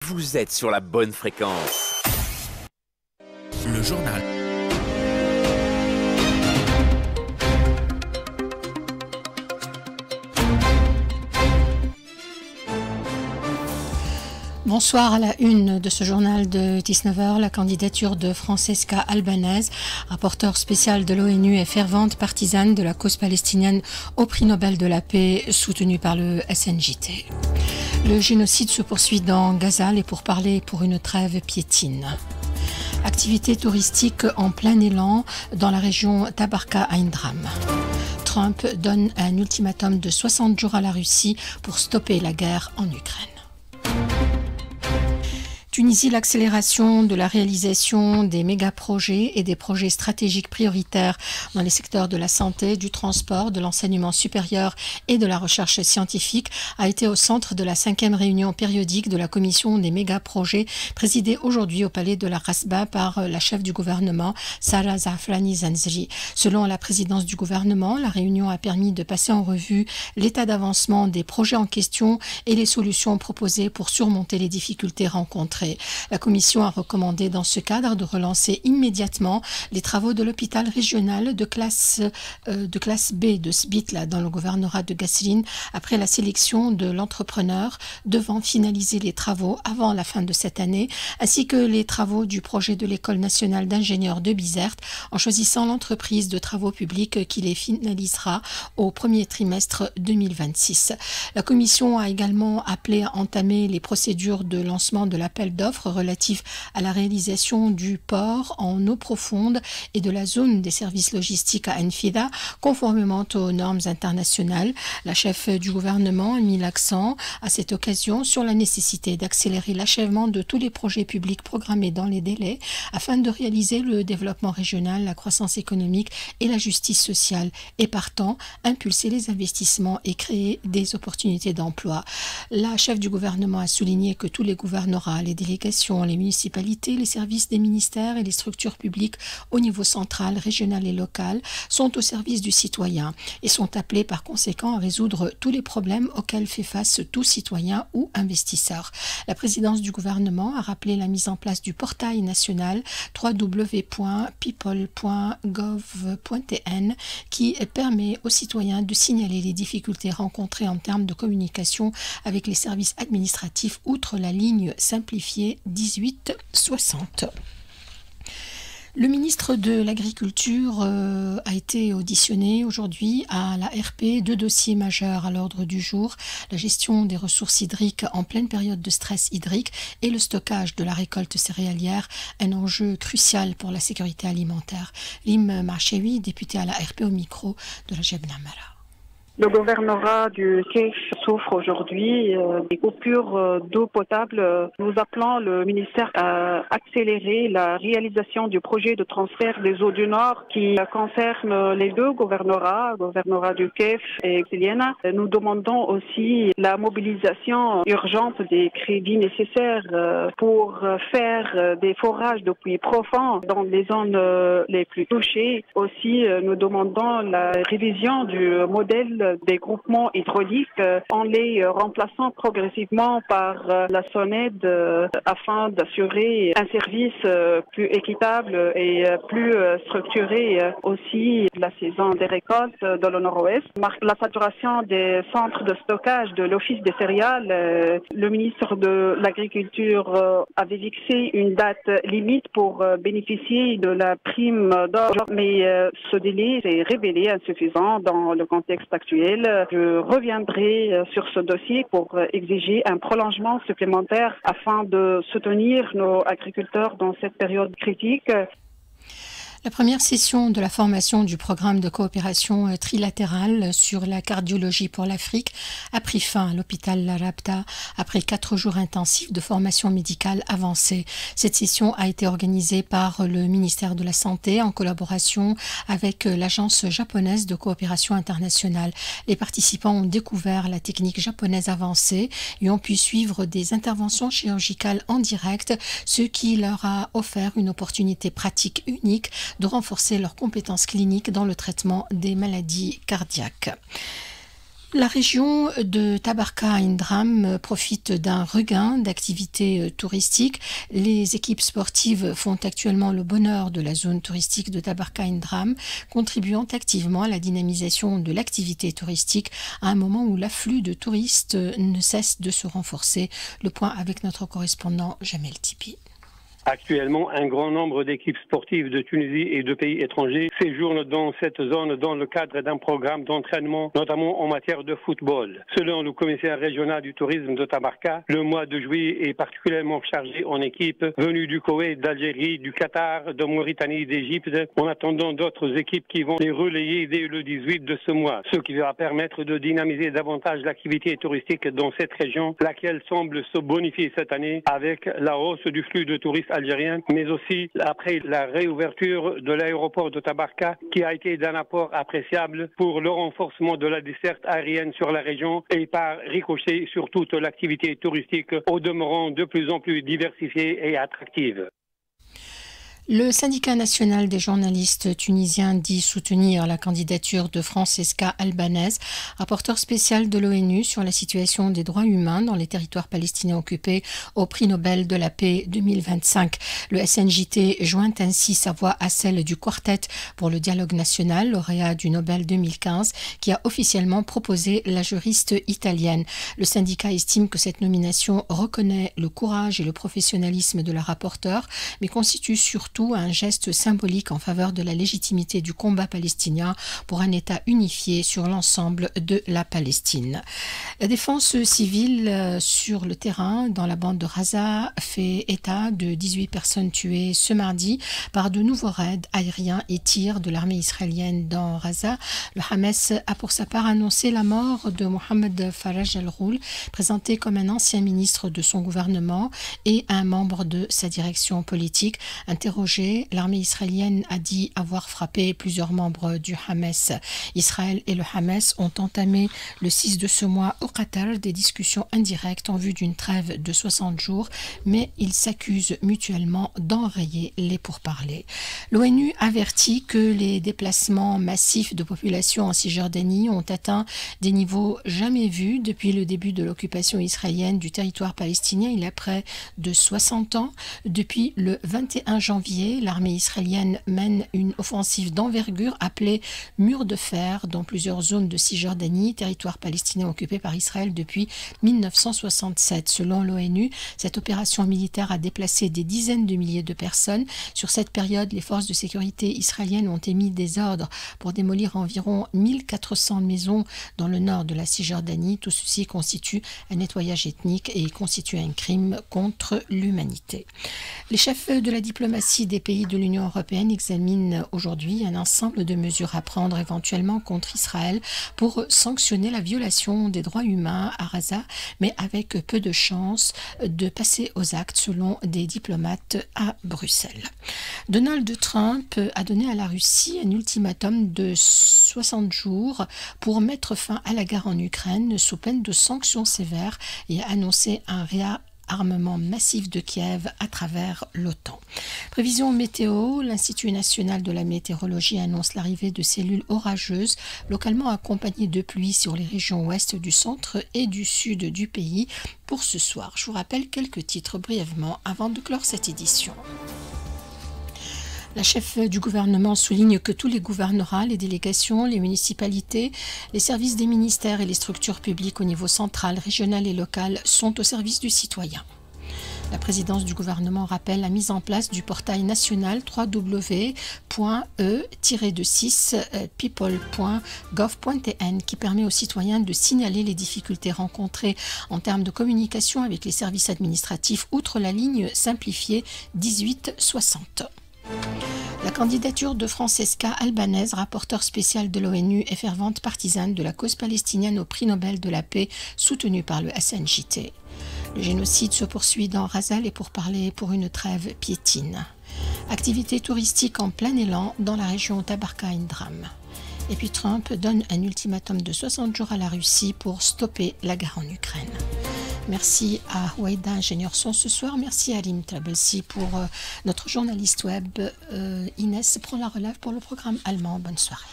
Vous êtes sur la bonne fréquence. Le journal. Bonsoir. À la une de ce journal de 19h, la candidature de Francesca Albanese, rapporteure spéciale de l'ONU et fervente partisane de la cause palestinienne au prix Nobel de la paix soutenu par le SNJT. Le génocide se poursuit dans Gaza, les pourparlers pour une trêve piétine. Activité touristique en plein élan dans la région Tabarka-Aindram. Trump donne un ultimatum de 60 jours à la Russie pour stopper la guerre en Ukraine. Tunisie, l'accélération de la réalisation des méga-projets et des projets stratégiques prioritaires dans les secteurs de la santé, du transport, de l'enseignement supérieur et de la recherche scientifique a été au centre de la 5e réunion périodique de la commission des méga-projets présidée aujourd'hui au palais de la Rasba par la chef du gouvernement, Sarah Zafrani Zanzri. Selon la présidence du gouvernement, la réunion a permis de passer en revue l'état d'avancement des projets en question et les solutions proposées pour surmonter les difficultés rencontrées. La commission a recommandé dans ce cadre de relancer immédiatement les travaux de l'hôpital régional de classe B de Sbitla dans le gouvernorat de Gasserine après la sélection de l'entrepreneur devant finaliser les travaux avant la fin de cette année, ainsi que les travaux du projet de l'école nationale d'ingénieurs de Bizerte en choisissant l'entreprise de travaux publics qui les finalisera au premier trimestre 2026. La commission a également appelé à entamer les procédures de lancement de l'appel d'offres relatifs à la réalisation du port en eau profonde et de la zone des services logistiques à Enfida, conformément aux normes internationales. La chef du gouvernement a mis l'accent à cette occasion sur la nécessité d'accélérer l'achèvement de tous les projets publics programmés dans les délais afin de réaliser le développement régional, la croissance économique et la justice sociale et partant impulser les investissements et créer des opportunités d'emploi. La chef du gouvernement a souligné que tous les gouvernorats, les délégations, les municipalités, les services des ministères et les structures publiques au niveau central, régional et local sont au service du citoyen et sont appelés par conséquent à résoudre tous les problèmes auxquels fait face tout citoyen ou investisseur. La présidence du gouvernement a rappelé la mise en place du portail national www.people.gov.tn qui permet aux citoyens de signaler les difficultés rencontrées en termes de communication avec les services administratifs outre la ligne simplifiée 1860. Le ministre de l'Agriculture a été auditionné aujourd'hui à la RP. 2 dossiers majeurs à l'ordre du jour, la gestion des ressources hydriques en pleine période de stress hydrique et le stockage de la récolte céréalière, un enjeu crucial pour la sécurité alimentaire. Lim Marchewi, député à la RP au micro de la Jebna Mara. Le gouvernorat du Kef souffre aujourd'hui des coupures d'eau potable. Nous appelons le ministère à accélérer la réalisation du projet de transfert des eaux du Nord qui concerne les 2 gouvernorats, le gouvernorat du Kef et Xiliana. Nous demandons aussi la mobilisation urgente des crédits nécessaires pour faire des forages de puits profonds dans les zones les plus touchées. Aussi, nous demandons la révision du modèle des groupements hydrauliques en les remplaçant progressivement par la SONED afin d'assurer un service plus équitable et plus structuré aussi la saison des récoltes dans le nord-ouest. La saturation des centres de stockage de l'Office des céréales, le ministre de l'Agriculture avait fixé une date limite pour bénéficier de la prime d'or, mais ce délai s'est révélé insuffisant dans le contexte actuel. Je reviendrai sur ce dossier pour exiger un prolongement supplémentaire afin de soutenir nos agriculteurs dans cette période critique. La première session de la formation du programme de coopération trilatérale sur la cardiologie pour l'Afrique a pris fin à l'hôpital La Rabda après 4 jours intensifs de formation médicale avancée. Cette session a été organisée par le ministère de la Santé en collaboration avec l'agence japonaise de coopération internationale. Les participants ont découvert la technique japonaise avancée et ont pu suivre des interventions chirurgicales en direct, ce qui leur a offert une opportunité pratique unique de renforcer leurs compétences cliniques dans le traitement des maladies cardiaques. La région de Tabarka-Indram profite d'un regain d'activités touristiques. Les équipes sportives font actuellement le bonheur de la zone touristique de Tabarka-Indram, contribuant activement à la dynamisation de l'activité touristique à un moment où l'afflux de touristes ne cesse de se renforcer. Le point avec notre correspondant Jamel Tipi. Actuellement, un grand nombre d'équipes sportives de Tunisie et de pays étrangers séjournent dans cette zone dans le cadre d'un programme d'entraînement, notamment en matière de football. Selon le commissaire régional du tourisme de Tabarka, le mois de juillet est particulièrement chargé en équipes venues du Koweït, d'Algérie, du Qatar, de Mauritanie, d'Égypte, en attendant d'autres équipes qui vont les relayer dès le 18 de ce mois, ce qui va permettre de dynamiser davantage l'activité touristique dans cette région, laquelle semble se bonifier cette année avec la hausse du flux de touristes algériens, mais aussi après la réouverture de l'aéroport de Tabarka qui a été d'un apport appréciable pour le renforcement de la desserte aérienne sur la région et par ricochet sur toute l'activité touristique au demeurant de plus en plus diversifiée et attractive. Le syndicat national des journalistes tunisiens dit soutenir la candidature de Francesca Albanese, rapporteur spécial de l'ONU sur la situation des droits humains dans les territoires palestiniens occupés au prix Nobel de la paix 2025. Le SNJT joint ainsi sa voix à celle du Quartet pour le dialogue national, lauréat du Nobel 2015, qui a officiellement proposé la juriste italienne. Le syndicat estime que cette nomination reconnaît le courage et le professionnalisme de la rapporteure, mais constitue surtout un geste symbolique en faveur de la légitimité du combat palestinien pour un État unifié sur l'ensemble de la Palestine. La défense civile sur le terrain dans la bande de Raza fait état de 18 personnes tuées ce mardi par de nouveaux raids aériens et tirs de l'armée israélienne dans Raza. Le Hamas a pour sa part annoncé la mort de Mohamed Faraj al-Roul, présenté comme un ancien ministre de son gouvernement et un membre de sa direction politique. Interrogé, l'armée israélienne a dit avoir frappé plusieurs membres du Hamas. Israël et le Hamas ont entamé le 6 de ce mois au Qatar des discussions indirectes en vue d'une trêve de 60 jours, mais ils s'accusent mutuellement d'enrayer les pourparlers. L'ONU avertit que les déplacements massifs de population en Cisjordanie ont atteint des niveaux jamais vus depuis le début de l'occupation israélienne du territoire palestinien il y a près de 60 ans. Depuis le 21 janvier, l'armée israélienne mène une offensive d'envergure appelée Mur de fer dans plusieurs zones de Cisjordanie, territoire palestinien occupé par Israël depuis 1967. Selon l'ONU, cette opération militaire a déplacé des dizaines de milliers de personnes. Sur cette période, les forces de sécurité israéliennes ont émis des ordres pour démolir environ 1400 maisons dans le nord de la Cisjordanie. Tout ceci constitue un nettoyage ethnique et constitue un crime contre l'humanité. Les chefs de la diplomatie des pays de l'Union européenne examinent aujourd'hui un ensemble de mesures à prendre éventuellement contre Israël pour sanctionner la violation des droits humains à Gaza, mais avec peu de chances de passer aux actes selon des diplomates à Bruxelles. Donald Trump a donné à la Russie un ultimatum de 60 jours pour mettre fin à la guerre en Ukraine sous peine de sanctions sévères et a annoncé un armement massif de Kiev à travers l'OTAN. Prévision météo, l'Institut national de la météorologie annonce l'arrivée de cellules orageuses localement accompagnées de pluie sur les régions ouest du centre et du sud du pays pour ce soir. Je vous rappelle quelques titres brièvement avant de clore cette édition. La chef du gouvernement souligne que tous les gouvernorats, les délégations, les municipalités, les services des ministères et les structures publiques au niveau central, régional et local sont au service du citoyen. La présidence du gouvernement rappelle la mise en place du portail national www.e-people.gov.tn qui permet aux citoyens de signaler les difficultés rencontrées en termes de communication avec les services administratifs outre la ligne simplifiée 1860. La candidature de Francesca Albanese, rapporteure spéciale de l'ONU et fervente partisane de la cause palestinienne au prix Nobel de la paix soutenu par le SNJT. Le génocide se poursuit dans Raza et pourparlers pour une trêve piétine. Activité touristique en plein élan dans la région Tabarka-Indram. Et puis Trump donne un ultimatum de 60 jours à la Russie pour stopper la guerre en Ukraine. Merci à Ouaïda, ingénieur son ce soir. Merci à Alim Trabelsi pour notre journaliste web. Inès prend la relève pour le programme allemand. Bonne soirée.